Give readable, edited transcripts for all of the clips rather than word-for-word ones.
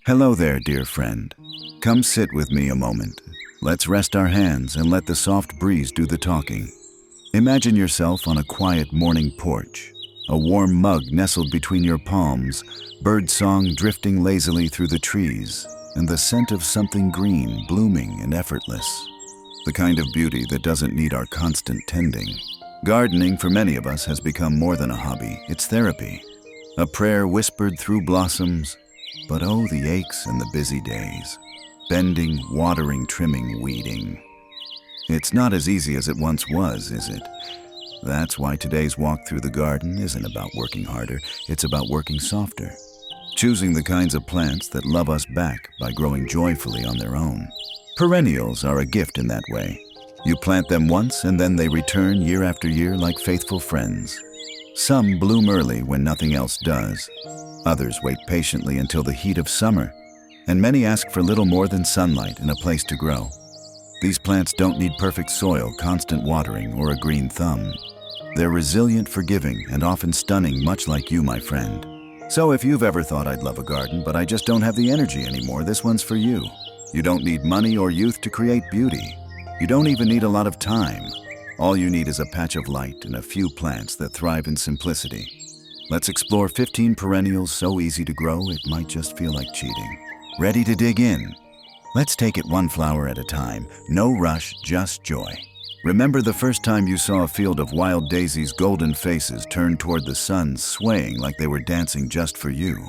Hello there, dear friend. Come sit with me a moment. Let's rest our hands and let the soft breeze do the talking. Imagine yourself on a quiet morning porch, a warm mug nestled between your palms, bird song drifting lazily through the trees, and the scent of something green blooming and effortless. The kind of beauty that doesn't need our constant tending. Gardening for many of us has become more than a hobby, it's therapy. A prayer whispered through blossoms, but oh, the aches and the busy days. Bending, watering, trimming, weeding. It's not as easy as it once was, is it? That's why today's walk through the garden isn't about working harder, it's about working softer. Choosing the kinds of plants that love us back by growing joyfully on their own. Perennials are a gift in that way. You plant them once and then they return year after year like faithful friends. Some bloom early when nothing else does. Others wait patiently until the heat of summer, and many ask for little more than sunlight and a place to grow. These plants don't need perfect soil, constant watering, or a green thumb. They're resilient, forgiving, and often stunning, much like you, my friend. So if you've ever thought I'd love a garden, but I just don't have the energy anymore, this one's for you. You don't need money or youth to create beauty. You don't even need a lot of time. All you need is a patch of light and a few plants that thrive in simplicity. Let's explore 15 perennials so easy to grow it might just feel like cheating. Ready to dig in? Let's take it one flower at a time. No rush, just joy. Remember the first time you saw a field of wild daisies' golden faces turned toward the sun, swaying like they were dancing just for you?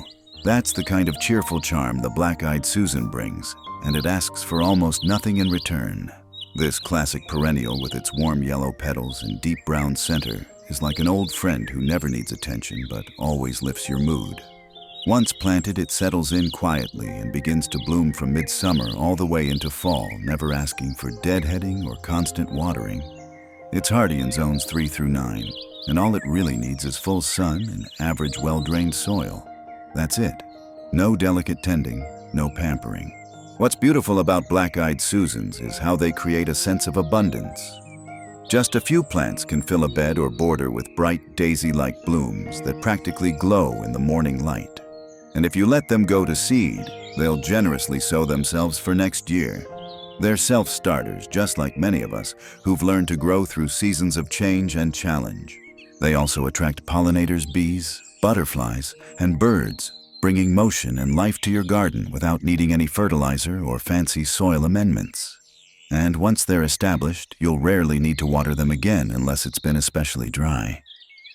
That's the kind of cheerful charm the black-eyed Susan brings, and it asks for almost nothing in return. This classic perennial with its warm yellow petals and deep brown center is like an old friend who never needs attention but always lifts your mood. Once planted, it settles in quietly and begins to bloom from midsummer all the way into fall, never asking for deadheading or constant watering. It's hardy in zones 3 through 9, and all it really needs is full sun and average well-drained soil. That's it. No delicate tending, no pampering. What's beautiful about black-eyed Susans is how they create a sense of abundance. Just a few plants can fill a bed or border with bright daisy-like blooms that practically glow in the morning light. And if you let them go to seed, they'll generously sow themselves for next year. They're self-starters, just like many of us, who've learned to grow through seasons of change and challenge. They also attract pollinators, bees, butterflies, and birds, bringing motion and life to your garden without needing any fertilizer or fancy soil amendments. And once they're established, you'll rarely need to water them again unless it's been especially dry.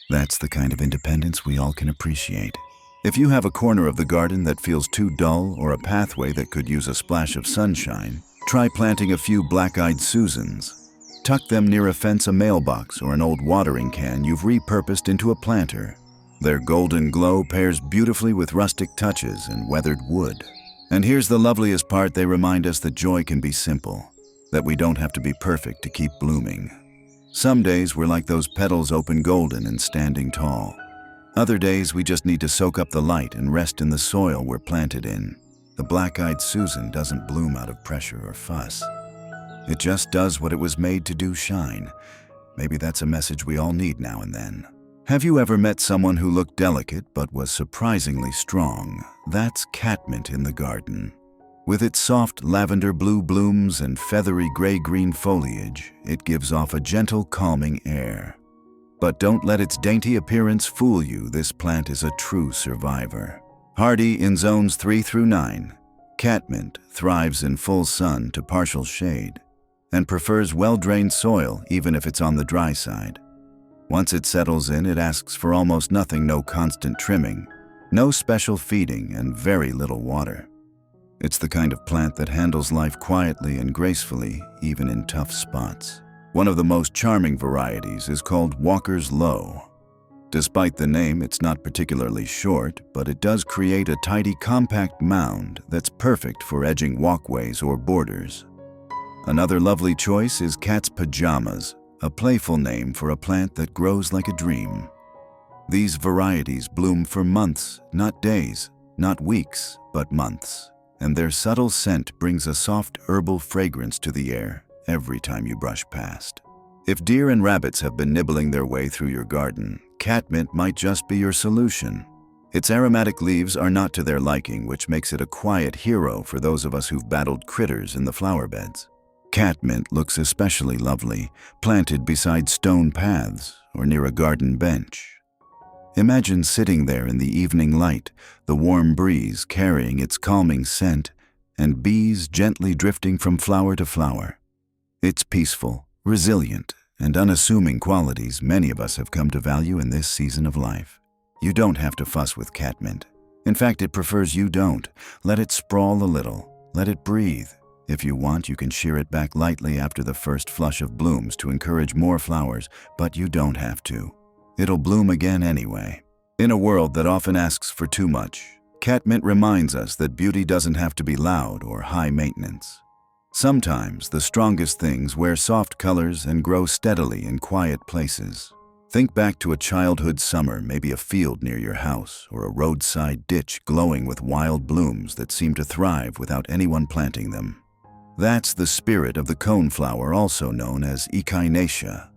That's the kind of independence we all can appreciate. If you have a corner of the garden that feels too dull or a pathway that could use a splash of sunshine, try planting a few black-eyed Susans. Tuck them near a fence, a mailbox, or an old watering can you've repurposed into a planter. Their golden glow pairs beautifully with rustic touches and weathered wood. And here's the loveliest part, they remind us that joy can be simple. That we don't have to be perfect to keep blooming. Some days we're like those petals open golden and standing tall. Other days we just need to soak up the light and rest in the soil we're planted in. The black-eyed Susan doesn't bloom out of pressure or fuss. It just does what it was made to do, shine. Maybe that's a message we all need now and then. Have you ever met someone who looked delicate but was surprisingly strong? That's catmint in the garden. With its soft lavender blue blooms and feathery gray-green foliage, it gives off a gentle, calming air. But don't let its dainty appearance fool you, this plant is a true survivor. Hardy in zones 3 through 9, catmint thrives in full sun to partial shade, and prefers well-drained soil even if it's on the dry side. Once it settles in, it asks for almost nothing, no constant trimming, no special feeding, and very little water. It's the kind of plant that handles life quietly and gracefully, even in tough spots. One of the most charming varieties is called Walker's Low. Despite the name, it's not particularly short, but it does create a tidy, compact mound that's perfect for edging walkways or borders. Another lovely choice is Cat's Pajamas, a playful name for a plant that grows like a dream. These varieties bloom for months, not days, not weeks, but months. And their subtle scent brings a soft herbal fragrance to the air every time you brush past. If deer and rabbits have been nibbling their way through your garden, catmint might just be your solution. Its aromatic leaves are not to their liking, which makes it a quiet hero for those of us who've battled critters in the flower beds. Catmint looks especially lovely, planted beside stone paths or near a garden bench. Imagine sitting there in the evening light, the warm breeze carrying its calming scent, and bees gently drifting from flower to flower. Its peaceful, resilient, and unassuming qualities many of us have come to value in this season of life. You don't have to fuss with catmint. In fact, it prefers you don't. Let it sprawl a little. Let it breathe. If you want, you can shear it back lightly after the first flush of blooms to encourage more flowers, but you don't have to. It'll bloom again anyway. In a world that often asks for too much, catmint reminds us that beauty doesn't have to be loud or high maintenance. Sometimes the strongest things wear soft colors and grow steadily in quiet places. Think back to a childhood summer, maybe a field near your house or a roadside ditch glowing with wild blooms that seem to thrive without anyone planting them. That's the spirit of the coneflower, also known as echinacea.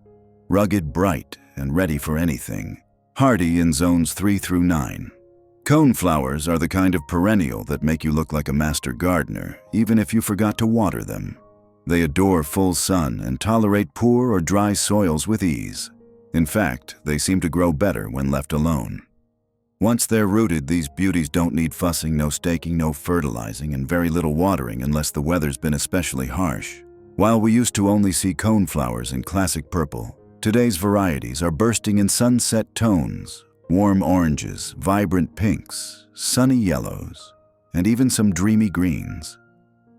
Rugged, bright, and ready for anything. Hardy in zones 3 through 9. Coneflowers are the kind of perennial that make you look like a master gardener, even if you forgot to water them. They adore full sun and tolerate poor or dry soils with ease. In fact, they seem to grow better when left alone. Once they're rooted, these beauties don't need fussing, no staking, no fertilizing, and very little watering unless the weather's been especially harsh. While we used to only see coneflowers in classic purple, today's varieties are bursting in sunset tones, warm oranges, vibrant pinks, sunny yellows, and even some dreamy greens.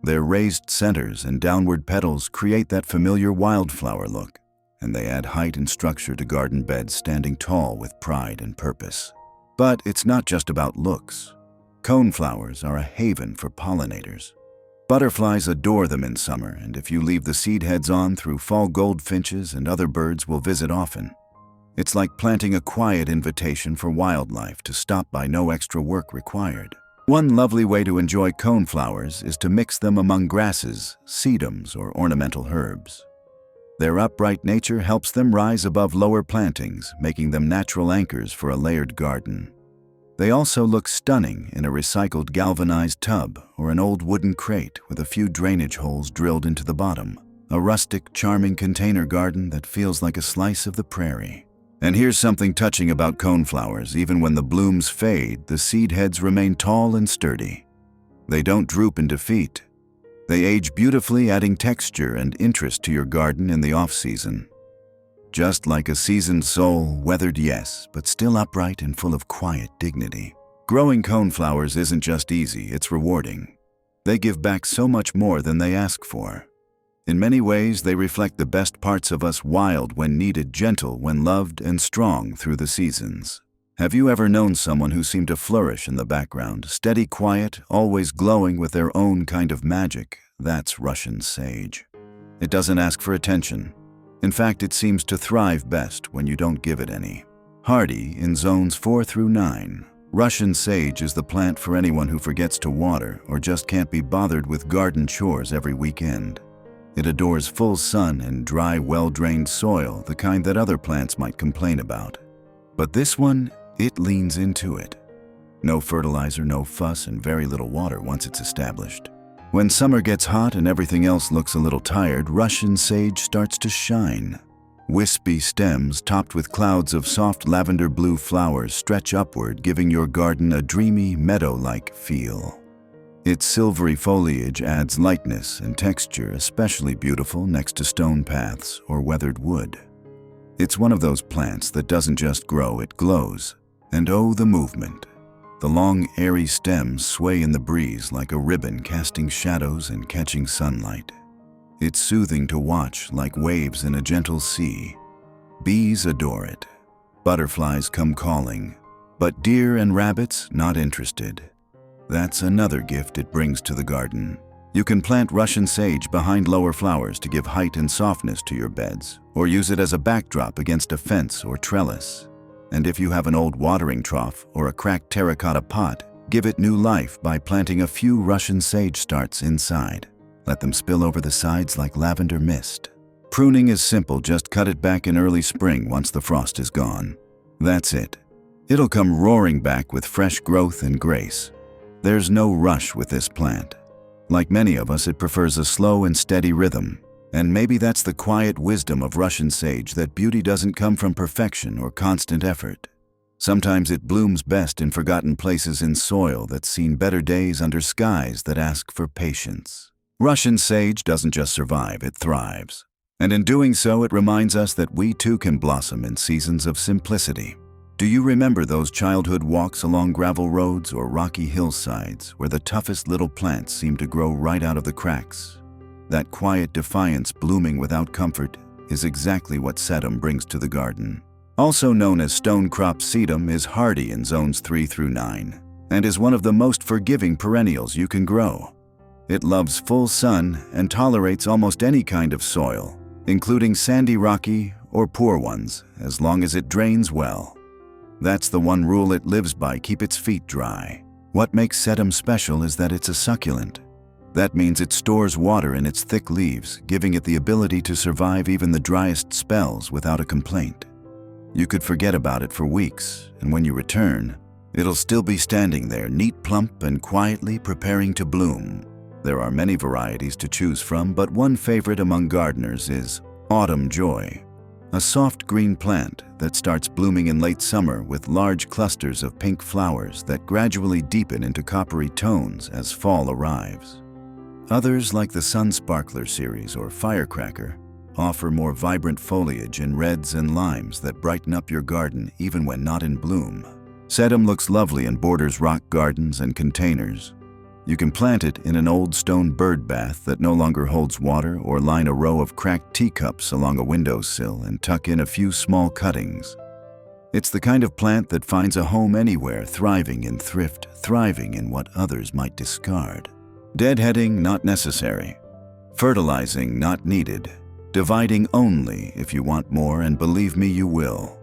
Their raised centers and downward petals create that familiar wildflower look, and they add height and structure to garden beds standing tall with pride and purpose. But it's not just about looks. Coneflowers are a haven for pollinators. Butterflies adore them in summer, and if you leave the seed heads on through fall, goldfinches and other birds will visit often. It's like planting a quiet invitation for wildlife to stop by, no extra work required. One lovely way to enjoy coneflowers is to mix them among grasses, sedums, or ornamental herbs. Their upright nature helps them rise above lower plantings, making them natural anchors for a layered garden. They also look stunning in a recycled galvanized tub or an old wooden crate with a few drainage holes drilled into the bottom. A rustic, charming container garden that feels like a slice of the prairie. And here's something touching about coneflowers. Even when the blooms fade, the seed heads remain tall and sturdy. They don't droop in defeat. They age beautifully, adding texture and interest to your garden in the off-season. Just like a seasoned soul, weathered yes, but still upright and full of quiet dignity. Growing coneflowers isn't just easy, it's rewarding. They give back so much more than they ask for. In many ways, they reflect the best parts of us: wild when needed, gentle when loved, and strong through the seasons. Have you ever known someone who seemed to flourish in the background, steady, quiet, always glowing with their own kind of magic? That's Russian sage. It doesn't ask for attention. In fact, it seems to thrive best when you don't give it any. Hardy in zones 4 through 9. Russian sage is the plant for anyone who forgets to water or just can't be bothered with garden chores every weekend. It adores full sun and dry, well-drained soil, the kind that other plants might complain about. But this one, it leans into it. No fertilizer, no fuss, and very little water once it's established. When summer gets hot and everything else looks a little tired, Russian sage starts to shine. Wispy stems topped with clouds of soft lavender blue flowers stretch upward, giving your garden a dreamy, meadow-like feel. Its silvery foliage adds lightness and texture, especially beautiful next to stone paths or weathered wood. It's one of those plants that doesn't just grow, it glows. And oh, the movement. The long, airy stems sway in the breeze like a ribbon, casting shadows and catching sunlight. It's soothing to watch, like waves in a gentle sea. Bees adore it. Butterflies come calling. But deer and rabbits, not interested. That's another gift it brings to the garden. You can plant Russian sage behind lower flowers to give height and softness to your beds, or use it as a backdrop against a fence or trellis. And if you have an old watering trough or a cracked terracotta pot, give it new life by planting a few Russian sage starts inside. Let them spill over the sides like lavender mist. Pruning is simple, just cut it back in early spring once the frost is gone. That's it. It'll come roaring back with fresh growth and grace. There's no rush with this plant. Like many of us, it prefers a slow and steady rhythm. And maybe that's the quiet wisdom of Russian sage, that beauty doesn't come from perfection or constant effort. Sometimes it blooms best in forgotten places, in soil that's seen better days, under skies that ask for patience. Russian sage doesn't just survive, it thrives. And in doing so, it reminds us that we too can blossom in seasons of simplicity. Do you remember those childhood walks along gravel roads or rocky hillsides where the toughest little plants seemed to grow right out of the cracks? That quiet defiance, blooming without comfort, is exactly what sedum brings to the garden. Also known as stone crop, sedum is hardy in zones 3 through 9 and is one of the most forgiving perennials you can grow. It loves full sun and tolerates almost any kind of soil, including sandy, rocky, or poor ones, as long as it drains well. That's the one rule it lives by: keep its feet dry. What makes sedum special is that it's a succulent. That means it stores water in its thick leaves, giving it the ability to survive even the driest spells without a complaint. You could forget about it for weeks, and when you return, it'll still be standing there, neat, plump, and quietly preparing to bloom. There are many varieties to choose from, but one favorite among gardeners is Autumn Joy, a soft green plant that starts blooming in late summer with large clusters of pink flowers that gradually deepen into coppery tones as fall arrives. Others, like the Sun Sparkler series or Firecracker, offer more vibrant foliage in reds and limes that brighten up your garden even when not in bloom. Sedum looks lovely in borders, rock gardens, and containers. You can plant it in an old stone bird bath that no longer holds water, or line a row of cracked teacups along a windowsill and tuck in a few small cuttings. It's the kind of plant that finds a home anywhere, thriving in thrift, thriving in what others might discard. Deadheading not necessary. Fertilizing not needed. Dividing only if you want more, and believe me, you will.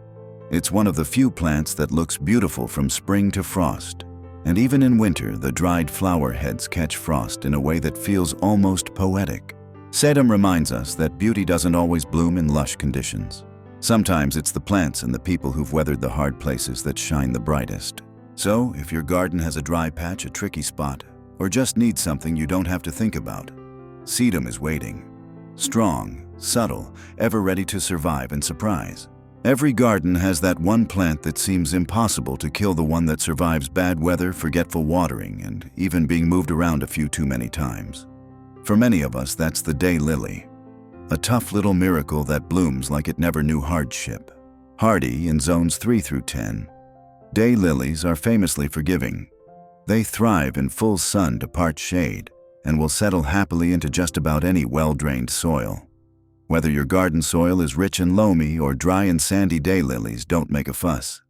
It's one of the few plants that looks beautiful from spring to frost. And even in winter, the dried flower heads catch frost in a way that feels almost poetic. Sedum reminds us that beauty doesn't always bloom in lush conditions. Sometimes it's the plants and the people who've weathered the hard places that shine the brightest. So, if your garden has a dry patch, a tricky spot, or just needs something you don't have to think about, sedum is waiting. Strong, subtle, ever ready to survive and surprise. Every garden has that one plant that seems impossible to kill, the one that survives bad weather, forgetful watering, and even being moved around a few too many times. For many of us, that's the daylily, a tough little miracle that blooms like it never knew hardship. Hardy in zones 3 through 10, daylilies are famously forgiving. They thrive in full sun to part shade and will settle happily into just about any well-drained soil. Whether your garden soil is rich and loamy or dry and sandy, daylilies don't make a fuss.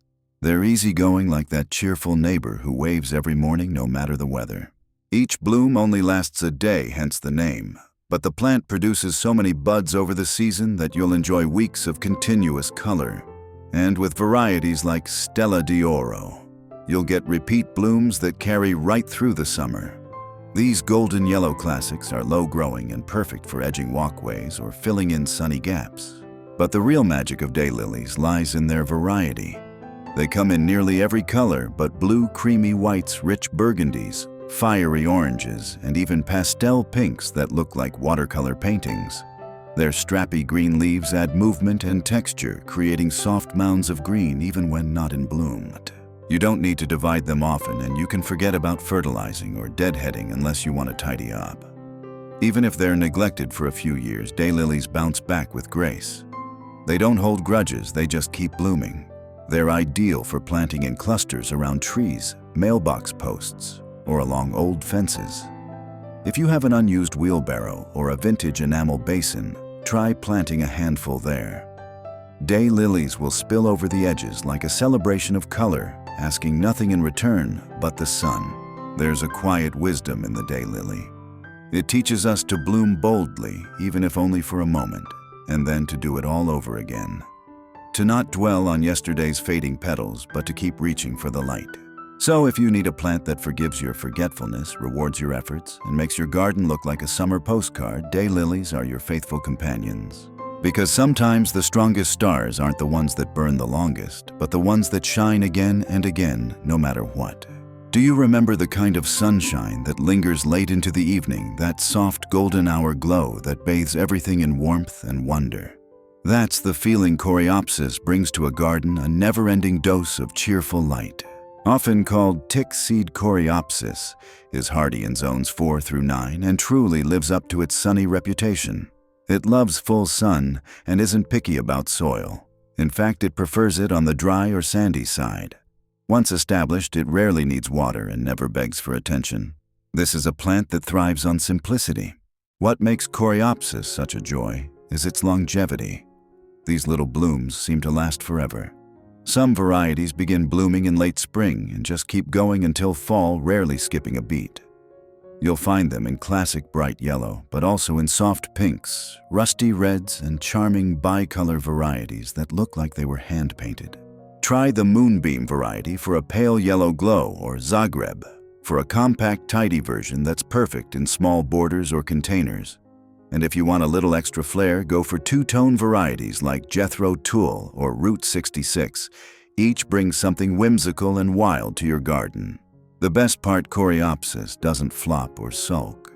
They're easygoing, like that cheerful neighbor who waves every morning no matter the weather. Each bloom only lasts a day, hence the name, but the plant produces so many buds over the season that you'll enjoy weeks of continuous color. And with varieties like Stella d'Oro, you'll get repeat blooms that carry right through the summer. These golden yellow classics are low-growing and perfect for edging walkways or filling in sunny gaps. But the real magic of daylilies lies in their variety. They come in nearly every color, but blue, creamy whites, rich burgundies, fiery oranges, and even pastel pinks that look like watercolor paintings. Their strappy green leaves add movement and texture, creating soft mounds of green even when not in bloom. You don't need to divide them often, and you can forget about fertilizing or deadheading unless you want to tidy up. Even if they're neglected for a few years, daylilies bounce back with grace. They don't hold grudges, they just keep blooming. They're ideal for planting in clusters around trees, mailbox posts, or along old fences. If you have an unused wheelbarrow or a vintage enamel basin, try planting a handful there. Daylilies will spill over the edges like a celebration of color, asking nothing in return but the sun. There's a quiet wisdom in the daylily. It teaches us to bloom boldly, even if only for a moment, and then to do it all over again. To not dwell on yesterday's fading petals, but to keep reaching for the light. So if you need a plant that forgives your forgetfulness, rewards your efforts, and makes your garden look like a summer postcard, daylilies are your faithful companions. Because sometimes the strongest stars aren't the ones that burn the longest, but the ones that shine again and again, no matter what. Do you remember the kind of sunshine that lingers late into the evening, that soft golden hour glow that bathes everything in warmth and wonder? That's the feeling coreopsis brings to a garden, a never-ending dose of cheerful light. Often called tick seed coreopsis, is hardy in zones 4 through 9 and truly lives up to its sunny reputation. It loves full sun and isn't picky about soil. In fact, it prefers it on the dry or sandy side. Once established, it rarely needs water and never begs for attention. This is a plant that thrives on simplicity. What makes coreopsis such a joy is its longevity. These little blooms seem to last forever. Some varieties begin blooming in late spring and just keep going until fall, rarely skipping a beat. You'll find them in classic bright yellow, but also in soft pinks, rusty reds, and charming bicolor varieties that look like they were hand-painted. Try the Moonbeam variety for a pale yellow glow, or Zagreb for a compact, tidy version that's perfect in small borders or containers. And if you want a little extra flair, go for two-tone varieties like Jethro Tulle or Route 66. Each brings something whimsical and wild to your garden. The best part, coreopsis doesn't flop or sulk.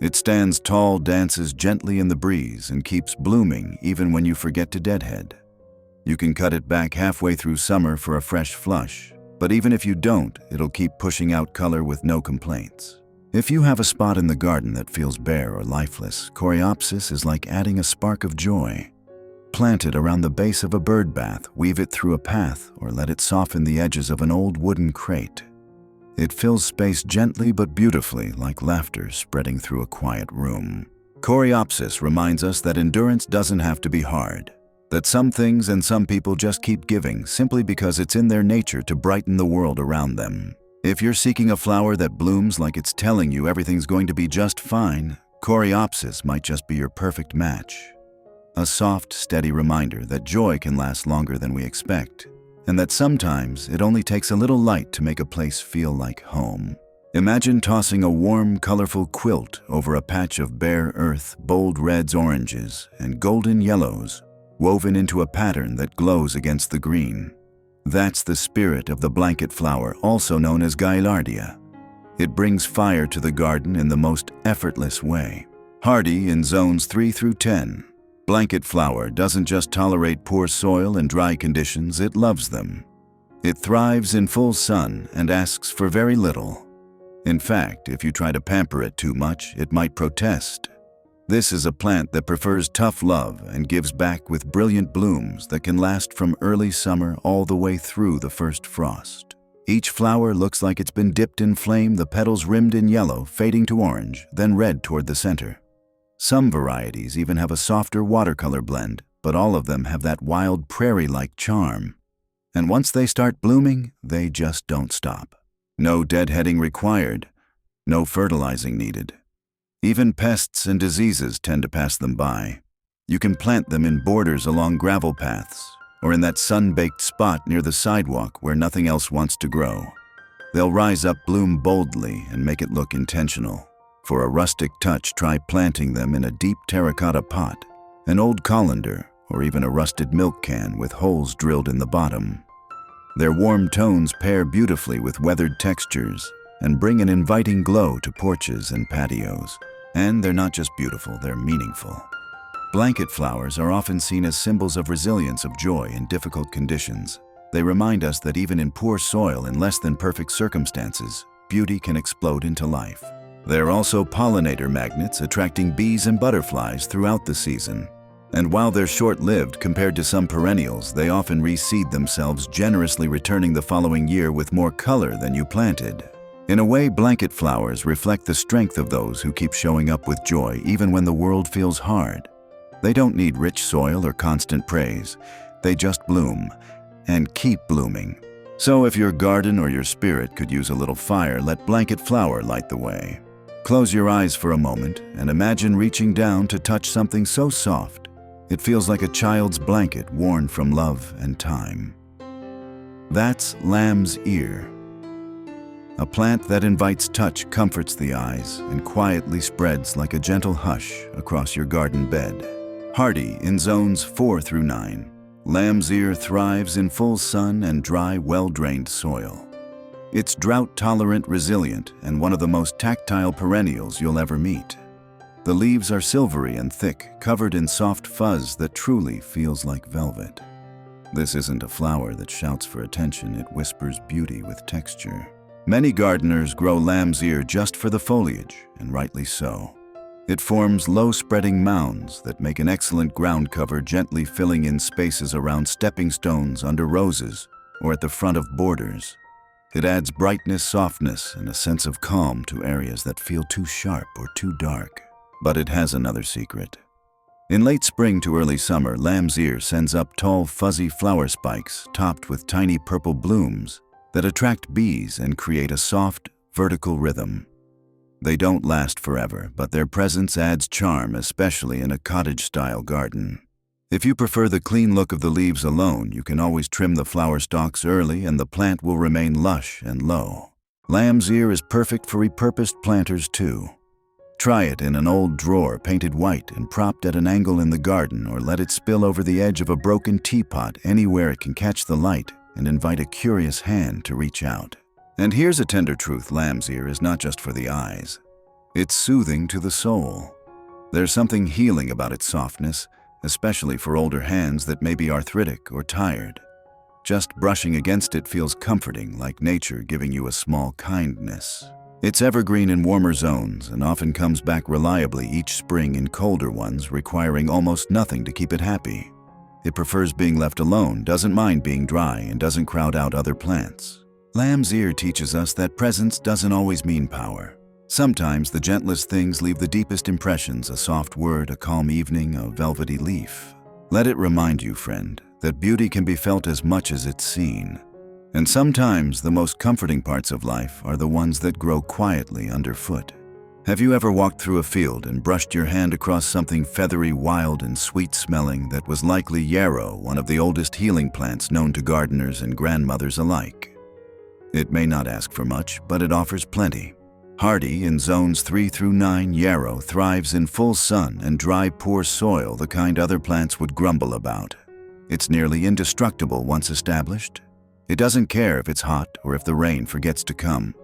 It stands tall, dances gently in the breeze, and keeps blooming even when you forget to deadhead. You can cut it back halfway through summer for a fresh flush, but even if you don't, it'll keep pushing out color with no complaints. If you have a spot in the garden that feels bare or lifeless, coreopsis is like adding a spark of joy. Plant it around the base of a bird bath, weave it through a path, or let it soften the edges of an old wooden crate. It fills space gently but beautifully, like laughter spreading through a quiet room. Coreopsis reminds us that endurance doesn't have to be hard. That some things and some people just keep giving simply because it's in their nature to brighten the world around them. If you're seeking a flower that blooms like it's telling you everything's going to be just fine, coreopsis might just be your perfect match. A soft, steady reminder that joy can last longer than we expect, and that sometimes it only takes a little light to make a place feel like home. Imagine tossing a warm, colorful quilt over a patch of bare earth, bold reds, oranges, and golden yellows, woven into a pattern that glows against the green. That's the spirit of the blanket flower, also known as gaillardia. It brings fire to the garden in the most effortless way. Hardy in zones 3 through 10, blanket flower doesn't just tolerate poor soil and dry conditions, it loves them. It thrives in full sun and asks for very little. In fact, if you try to pamper it too much, it might protest. This is a plant that prefers tough love and gives back with brilliant blooms that can last from early summer all the way through the first frost. Each flower looks like it's been dipped in flame, the petals rimmed in yellow, fading to orange, then red toward the center. Some varieties even have a softer watercolor blend, but all of them have that wild prairie-like charm. And once they start blooming, they just don't stop. No deadheading required, no fertilizing needed. Even pests and diseases tend to pass them by. You can plant them in borders along gravel paths, or in that sun-baked spot near the sidewalk where nothing else wants to grow. They'll rise up, bloom boldly, and make it look intentional. For a rustic touch, try planting them in a deep terracotta pot, an old colander, or even a rusted milk can with holes drilled in the bottom. Their warm tones pair beautifully with weathered textures and bring an inviting glow to porches and patios. And they're not just beautiful, they're meaningful. Blanket flowers are often seen as symbols of resilience, of joy in difficult conditions. They remind us that even in poor soil and less than perfect circumstances, beauty can explode into life. They're also pollinator magnets, attracting bees and butterflies throughout the season. And while they're short-lived compared to some perennials, they often reseed themselves, generously returning the following year with more color than you planted. In a way, blanket flowers reflect the strength of those who keep showing up with joy even when the world feels hard. They don't need rich soil or constant praise. They just bloom and keep blooming. So if your garden or your spirit could use a little fire, let blanket flower light the way. Close your eyes for a moment and imagine reaching down to touch something so soft. It feels like a child's blanket worn from love and time. That's lamb's ear. A plant that invites touch, comforts the eyes, and quietly spreads like a gentle hush across your garden bed. Hardy in zones 4 through 9, lamb's ear thrives in full sun and dry, well-drained soil. It's drought-tolerant, resilient, and one of the most tactile perennials you'll ever meet. The leaves are silvery and thick, covered in soft fuzz that truly feels like velvet. This isn't a flower that shouts for attention, it whispers beauty with texture. Many gardeners grow lamb's ear just for the foliage, and rightly so. It forms low-spreading mounds that make an excellent ground cover, gently filling in spaces around stepping stones, under roses, or at the front of borders. It adds brightness, softness, and a sense of calm to areas that feel too sharp or too dark. But it has another secret. In late spring to early summer, lamb's ear sends up tall, fuzzy flower spikes topped with tiny purple blooms that attract bees and create a soft, vertical rhythm. They don't last forever, but their presence adds charm, especially in a cottage-style garden. If you prefer the clean look of the leaves alone, you can always trim the flower stalks early and the plant will remain lush and low. Lamb's ear is perfect for repurposed planters too. Try it in an old drawer painted white and propped at an angle in the garden, or let it spill over the edge of a broken teapot anywhere it can catch the light and invite a curious hand to reach out. And here's a tender truth: lamb's ear is not just for the eyes. It's soothing to the soul. There's something healing about its softness, especially for older hands that may be arthritic or tired. Just brushing against it feels comforting, like nature giving you a small kindness. It's evergreen in warmer zones and often comes back reliably each spring in colder ones, requiring almost nothing to keep it happy. It prefers being left alone, doesn't mind being dry, and doesn't crowd out other plants. Lamb's ear teaches us that presence doesn't always mean power. Sometimes the gentlest things leave the deepest impressions: a soft word, a calm evening, a velvety leaf. Let it remind you, friend, that beauty can be felt as much as it's seen. And sometimes the most comforting parts of life are the ones that grow quietly underfoot. Have you ever walked through a field and brushed your hand across something feathery, wild, and sweet-smelling that was likely yarrow, one of the oldest healing plants known to gardeners and grandmothers alike? It may not ask for much, but it offers plenty. Hardy in zones 3 through 9, yarrow thrives in full sun and dry, poor soil, the kind other plants would grumble about. It's nearly indestructible once established. It doesn't care if it's hot or if the rain forgets to come.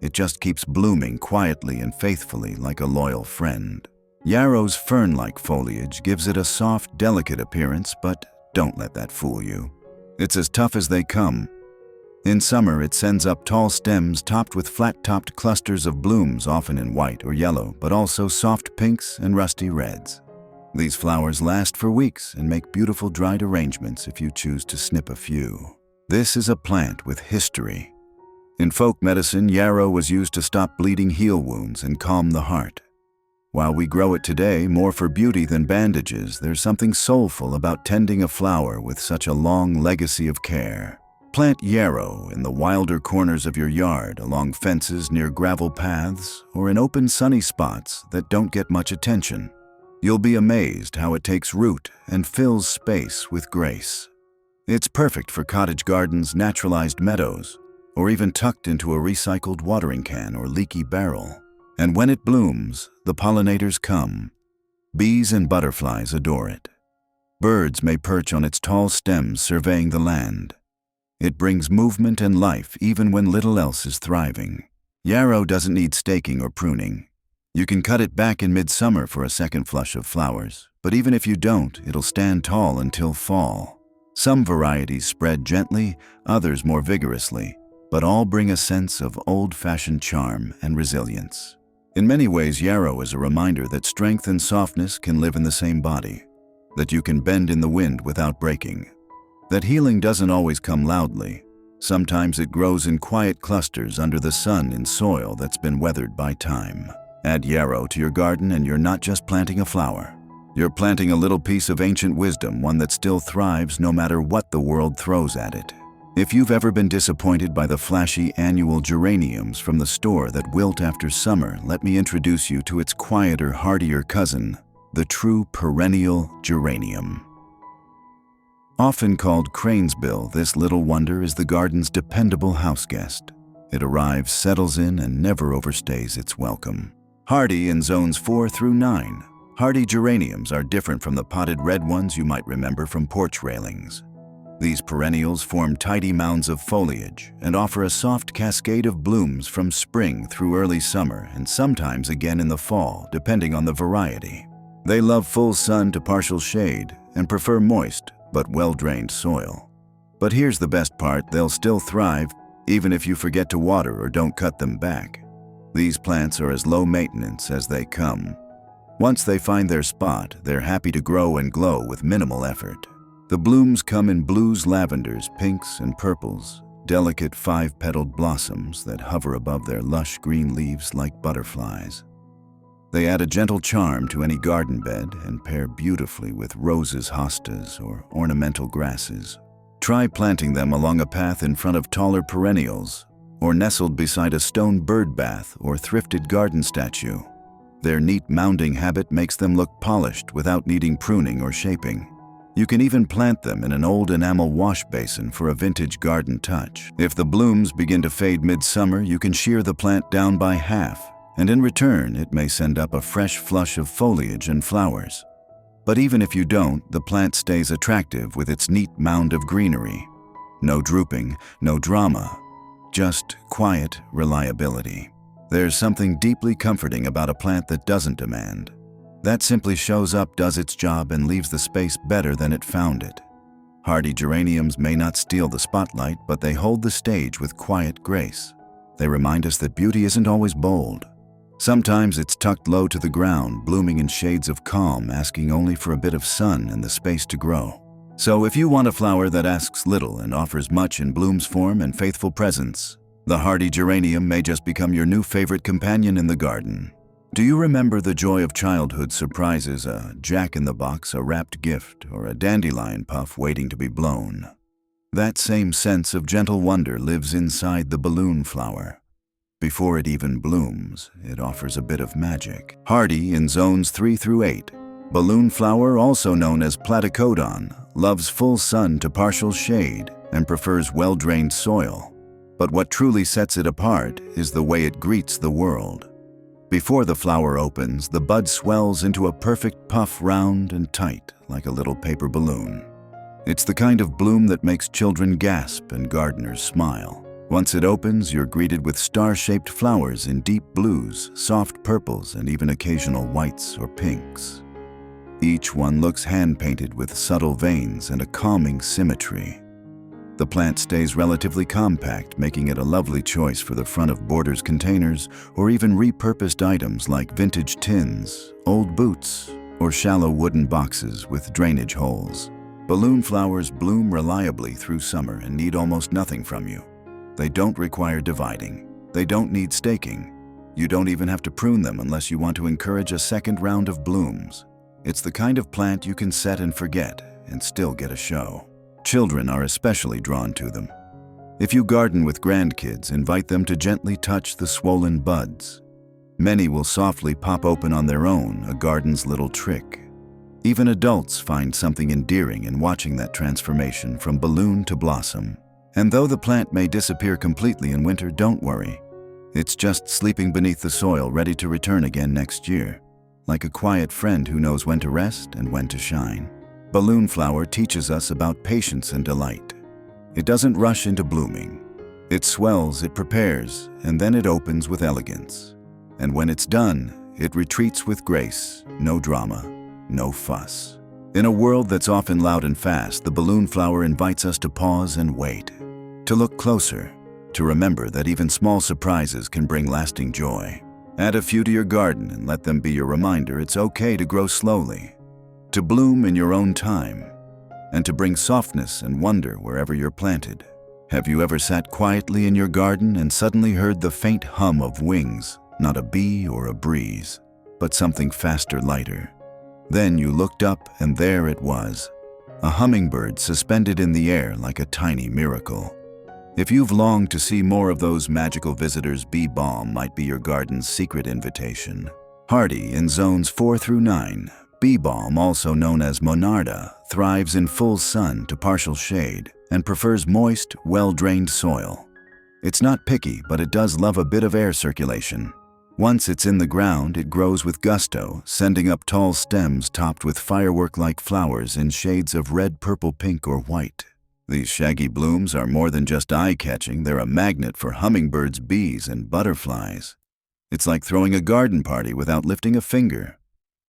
It just keeps blooming quietly and faithfully, like a loyal friend. Yarrow's fern-like foliage gives it a soft, delicate appearance, but don't let that fool you. It's as tough as they come. In summer, it sends up tall stems topped with flat-topped clusters of blooms, often in white or yellow, but also soft pinks and rusty reds. These flowers last for weeks and make beautiful dried arrangements if you choose to snip a few. This is a plant with history. In folk medicine, yarrow was used to stop bleeding, heal wounds, and calm the heart. While we grow it today more for beauty than bandages, there's something soulful about tending a flower with such a long legacy of care. Plant yarrow in the wilder corners of your yard, along fences, near gravel paths, or in open sunny spots that don't get much attention. You'll be amazed how it takes root and fills space with grace. It's perfect for cottage gardens, naturalized meadows, or even tucked into a recycled watering can or leaky barrel. And when it blooms, the pollinators come. Bees and butterflies adore it. Birds may perch on its tall stems, surveying the land. It brings movement and life even when little else is thriving. Yarrow doesn't need staking or pruning. You can cut it back in midsummer for a second flush of flowers, but even if you don't, it'll stand tall until fall. Some varieties spread gently, others more vigorously, but all bring a sense of old-fashioned charm and resilience. In many ways, yarrow is a reminder that strength and softness can live in the same body, that you can bend in the wind without breaking, that healing doesn't always come loudly. Sometimes it grows in quiet clusters under the sun in soil that's been weathered by time. Add yarrow to your garden and you're not just planting a flower. You're planting a little piece of ancient wisdom, one that still thrives no matter what the world throws at it. If you've ever been disappointed by the flashy annual geraniums from the store that wilt after summer, let me introduce you to its quieter, hardier cousin, the true perennial geranium. Often called crane's bill, this little wonder is the garden's dependable houseguest. It arrives, settles in, and never overstays its welcome. Hardy in zones 4 through 9. Hardy geraniums are different from the potted red ones you might remember from porch railings. These perennials form tidy mounds of foliage and offer a soft cascade of blooms from spring through early summer and sometimes again in the fall, depending on the variety. They love full sun to partial shade and prefer moist but well-drained soil. But here's the best part: they'll still thrive even if you forget to water or don't cut them back. These plants are as low maintenance as they come. Once they find their spot, they're happy to grow and glow with minimal effort. The blooms come in blues, lavenders, pinks, and purples, delicate 5-petaled blossoms that hover above their lush green leaves like butterflies. They add a gentle charm to any garden bed and pair beautifully with roses, hostas, or ornamental grasses. Try planting them along a path in front of taller perennials, or nestled beside a stone bird bath or thrifted garden statue. Their neat mounding habit makes them look polished without needing pruning or shaping. You can even plant them in an old enamel wash basin for a vintage garden touch. If the blooms begin to fade midsummer, you can shear the plant down by half, and in return, it may send up a fresh flush of foliage and flowers. But even if you don't, the plant stays attractive with its neat mound of greenery. No drooping, no drama, just quiet reliability. There's something deeply comforting about a plant that doesn't demand. That simply shows up, does its job, and leaves the space better than it found it. Hardy geraniums may not steal the spotlight, but they hold the stage with quiet grace. They remind us that beauty isn't always bold. Sometimes it's tucked low to the ground, blooming in shades of calm, asking only for a bit of sun and the space to grow. So if you want a flower that asks little and offers much in bloom's form and faithful presence, the hardy geranium may just become your new favorite companion in the garden. Do you remember the joy of childhood surprises, a jack-in-the-box, a wrapped gift, or a dandelion puff waiting to be blown? That same sense of gentle wonder lives inside the balloon flower. Before it even blooms, it offers a bit of magic. Hardy in zones 3 through 8, balloon flower, also known as platycodon, loves full sun to partial shade and prefers well-drained soil. But what truly sets it apart is the way it greets the world. Before the flower opens, the bud swells into a perfect puff, round and tight, like a little paper balloon. It's the kind of bloom that makes children gasp and gardeners smile. Once it opens, you're greeted with star-shaped flowers in deep blues, soft purples, and even occasional whites or pinks. Each one looks hand-painted with subtle veins and a calming symmetry. The plant stays relatively compact, making it a lovely choice for the front of borders containers or even repurposed items like vintage tins, old boots, or shallow wooden boxes with drainage holes. Balloon flowers bloom reliably through summer and need almost nothing from you. They don't require dividing. They don't need staking. You don't even have to prune them unless you want to encourage a second round of blooms. It's the kind of plant you can set and forget and still get a show. Children are especially drawn to them. If you garden with grandkids, invite them to gently touch the swollen buds. Many will softly pop open on their own, a garden's little trick. Even adults find something endearing in watching that transformation from balloon to blossom. And though the plant may disappear completely in winter, don't worry. It's just sleeping beneath the soil, ready to return again next year, like a quiet friend who knows when to rest and when to shine. Balloon flower teaches us about patience and delight. It doesn't rush into blooming. It swells, it prepares, and then it opens with elegance. And when it's done, it retreats with grace, no drama, no fuss. In a world that's often loud and fast, the balloon flower invites us to pause and wait, to look closer, to remember that even small surprises can bring lasting joy. Add a few to your garden and let them be your reminder it's okay to grow slowly, to bloom in your own time, and to bring softness and wonder wherever you're planted. Have you ever sat quietly in your garden and suddenly heard the faint hum of wings, not a bee or a breeze, but something faster, lighter? Then you looked up and there it was, a hummingbird suspended in the air like a tiny miracle. If you've longed to see more of those magical visitors, bee balm might be your garden's secret invitation. Hardy in zones 4 through 9, bee balm, also known as monarda, thrives in full sun to partial shade and prefers moist, well-drained soil. It's not picky, but it does love a bit of air circulation. Once it's in the ground, it grows with gusto, sending up tall stems topped with firework-like flowers in shades of red, purple, pink, or white. These shaggy blooms are more than just eye-catching, they're a magnet for hummingbirds, bees, and butterflies. It's like throwing a garden party without lifting a finger.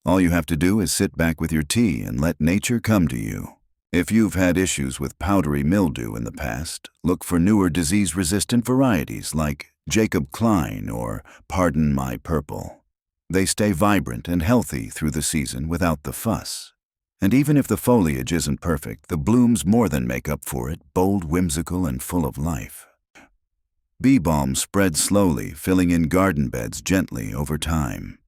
All you have to do is sit back with your tea and let nature come to you. If you've had issues with powdery mildew in the past, look for newer disease-resistant varieties like Jacob Klein or Pardon My Purple. They stay vibrant and healthy through the season without the fuss. And even if the foliage isn't perfect, the blooms more than make up for it, bold, whimsical, and full of life. Bee balm spreads slowly, filling in garden beds gently over time.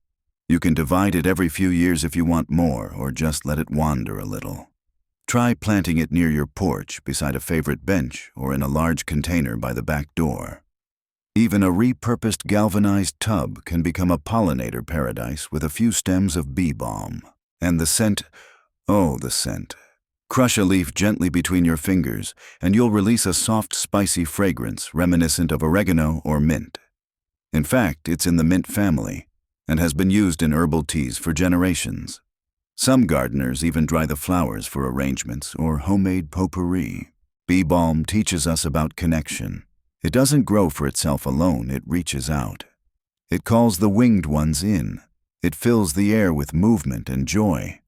You can divide it every few years if you want more, or just let it wander a little. Try planting it near your porch, beside a favorite bench, or in a large container by the back door. Even a repurposed galvanized tub can become a pollinator paradise with a few stems of bee balm. And the scent, oh, the scent. Crush a leaf gently between your fingers, and you'll release a soft, spicy fragrance reminiscent of oregano or mint. In fact, it's in the mint family, and has been used in herbal teas for generations. Some gardeners even dry the flowers for arrangements or homemade potpourri. Bee balm teaches us about connection. It doesn't grow for itself alone, it reaches out. It calls the winged ones in. It fills the air with movement and joy.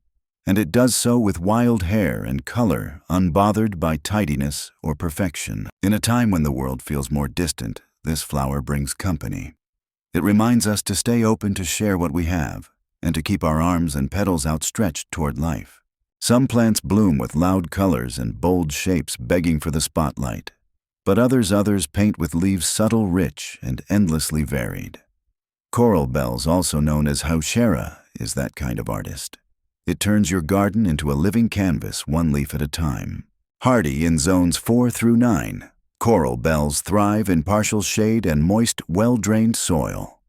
And it does so with wild hair and color, unbothered by tidiness or perfection. In a time when the world feels more distant, this flower brings company. It reminds us to stay open to share what we have, and to keep our arms and petals outstretched toward life. Some plants bloom with loud colors and bold shapes begging for the spotlight. But others paint with leaves subtle, rich, and endlessly varied. Coral bells, also known as haushera, is that kind of artist. It turns your garden into a living canvas, one leaf at a time. Hardy in zones 4 through 9, coral bells thrive in partial shade and moist, well-drained soil.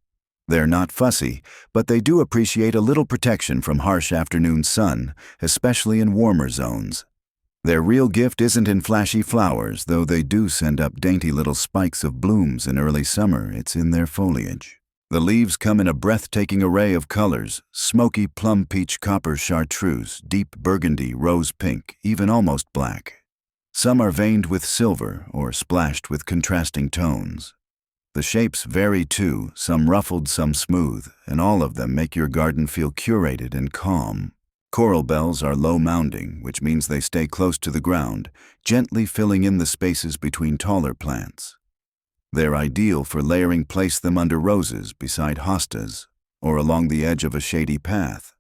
They're not fussy, but they do appreciate a little protection from harsh afternoon sun, especially in warmer zones. Their real gift isn't in flashy flowers, though they do send up dainty little spikes of blooms in early summer. It's in their foliage. The leaves come in a breathtaking array of colors: smoky plum peach, copper chartreuse, deep burgundy, rose pink, even almost black. Some are veined with silver or splashed with contrasting tones. The shapes vary too, some ruffled, some smooth, and all of them make your garden feel curated and calm. Coral bells are low-mounding, which means they stay close to the ground, gently filling in the spaces between taller plants. They're ideal for layering. Place them under roses, beside hostas, or along the edge of a shady path.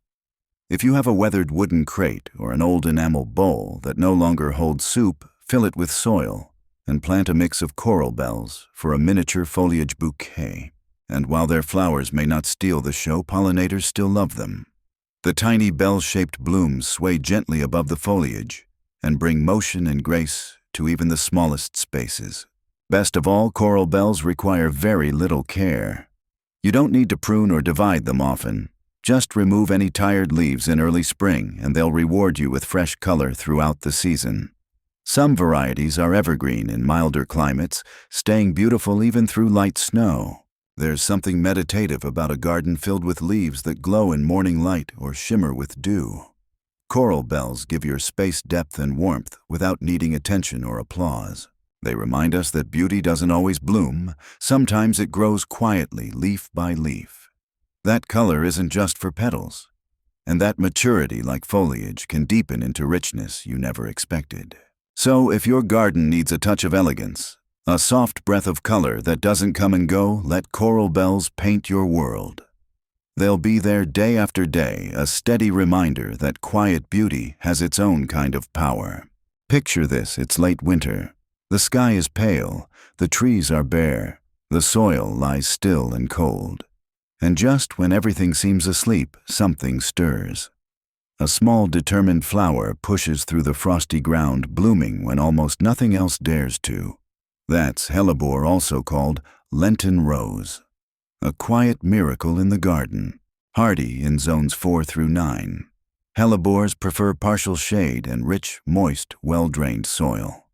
If you have a weathered wooden crate or an old enamel bowl that no longer holds soup, fill it with soil and plant a mix of coral bells for a miniature foliage bouquet. And while their flowers may not steal the show, pollinators still love them. The tiny bell-shaped blooms sway gently above the foliage and bring motion and grace to even the smallest spaces. Best of all, coral bells require very little care. You don't need to prune or divide them often. Just remove any tired leaves in early spring and they'll reward you with fresh color throughout the season. Some varieties are evergreen in milder climates, staying beautiful even through light snow. There's something meditative about a garden filled with leaves that glow in morning light or shimmer with dew. Coral bells give your space depth and warmth without needing attention or applause. They remind us that beauty doesn't always bloom. Sometimes it grows quietly, leaf by leaf. That color isn't just for petals, and that maturity, like foliage, can deepen into richness you never expected. So if your garden needs a touch of elegance, a soft breath of color that doesn't come and go, let coral bells paint your world. They'll be there day after day, a steady reminder that quiet beauty has its own kind of power. Picture this: it's late winter. The sky is pale, the trees are bare, the soil lies still and cold. And just when everything seems asleep, something stirs. A small, determined flower pushes through the frosty ground, blooming when almost nothing else dares to. That's Hellebore, also called Lenten rose. A quiet miracle in the garden, hardy in zones 4 through 9. Hellebores prefer partial shade and rich, moist, well-drained soil.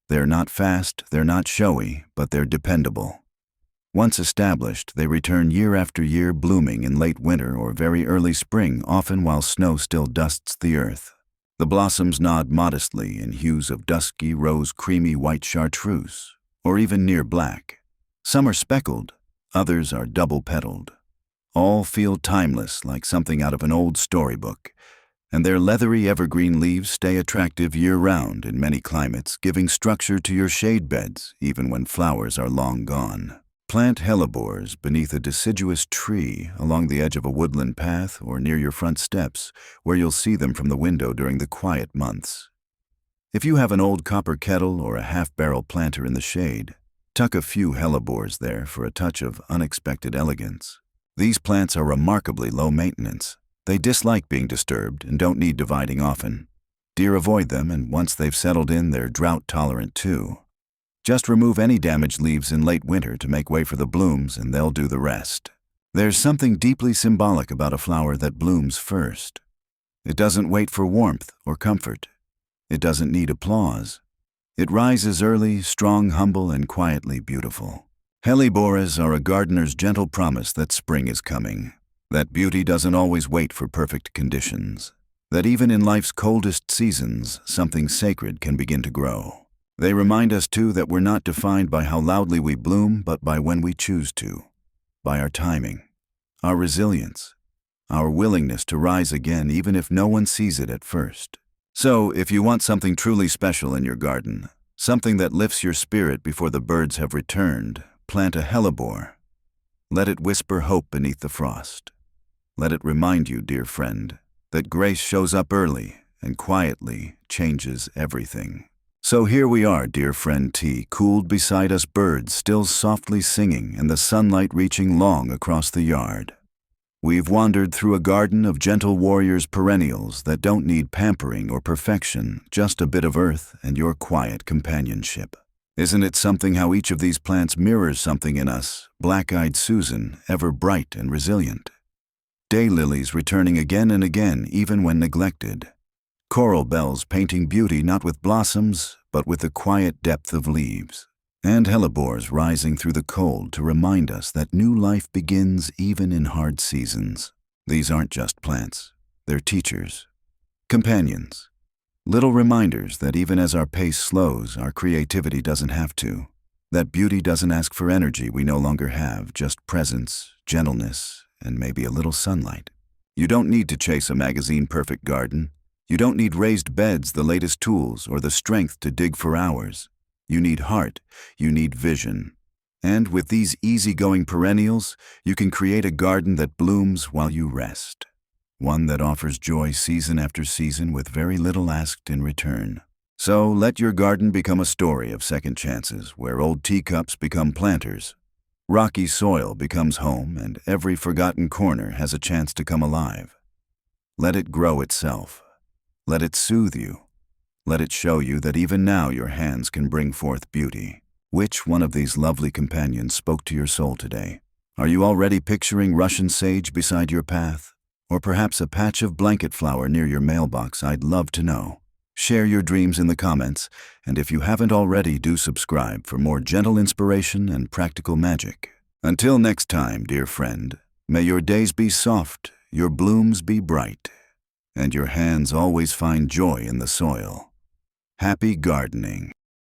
They're not fast, they're not showy, but they're dependable. Once established, they return year after year, blooming in late winter or very early spring, often while snow still dusts the earth. The blossoms nod modestly in hues of dusky rose, creamy white chartreuse, or even near black. Some are speckled, others are double-petaled. All feel timeless, like something out of an old storybook, and their leathery evergreen leaves stay attractive year-round in many climates, giving structure to your shade beds even when flowers are long gone. Plant hellebores beneath a deciduous tree along the edge of a woodland path or near your front steps, where you'll see them from the window during the quiet months. If you have an old copper kettle or a half-barrel planter in the shade, tuck a few hellebores there for a touch of unexpected elegance. These plants are remarkably low maintenance. They dislike being disturbed and don't need dividing often. Deer avoid them, and once they've settled in, they're drought-tolerant too. Just remove any damaged leaves in late winter to make way for the blooms, and they'll do the rest. There's something deeply symbolic about a flower that blooms first. It doesn't wait for warmth or comfort. It doesn't need applause. It rises early, strong, humble, and quietly beautiful. Hellebores are a gardener's gentle promise that spring is coming, that beauty doesn't always wait for perfect conditions, that even in life's coldest seasons, something sacred can begin to grow. They remind us, too, that we're not defined by how loudly we bloom, but by when we choose to, by our timing, our resilience, our willingness to rise again even if no one sees it at first. So, if you want something truly special in your garden, something that lifts your spirit before the birds have returned, plant a hellebore. Let it whisper hope beneath the frost. Let it remind you, dear friend, that grace shows up early and quietly changes everything. So here we are, dear friend T, cooled beside us, birds still softly singing and the sunlight reaching long across the yard. We've wandered through a garden of gentle warriors, perennials that don't need pampering or perfection, just a bit of earth and your quiet companionship. Isn't it something how each of these plants mirrors something in us, black-eyed Susan, ever bright and resilient. Daylilies returning again and again, even when neglected. Coral bells painting beauty not with blossoms, but with the quiet depth of leaves. And hellebores rising through the cold to remind us that new life begins even in hard seasons. These aren't just plants. They're teachers, companions, little reminders that even as our pace slows, our creativity doesn't have to. That beauty doesn't ask for energy we no longer have, just presence, gentleness, and maybe a little sunlight. You don't need to chase a magazine-perfect garden. You don't need raised beds, the latest tools, or the strength to dig for hours. You need heart, you need vision. And with these easygoing perennials, you can create a garden that blooms while you rest. One that offers joy season after season with very little asked in return. So let your garden become a story of second chances, where old teacups become planters, rocky soil becomes home, and every forgotten corner has a chance to come alive. Let it grow itself. Let it soothe you. Let it show you that even now your hands can bring forth beauty. Which one of these lovely companions spoke to your soul today? Are you already picturing Russian sage beside your path? Or perhaps a patch of blanket flower near your mailbox? I'd love to know. Share your dreams in the comments, and if you haven't already, do subscribe for more gentle inspiration and practical magic. Until next time, dear friend, may your days be soft, your blooms be bright, and your hands always find joy in the soil. Happy gardening.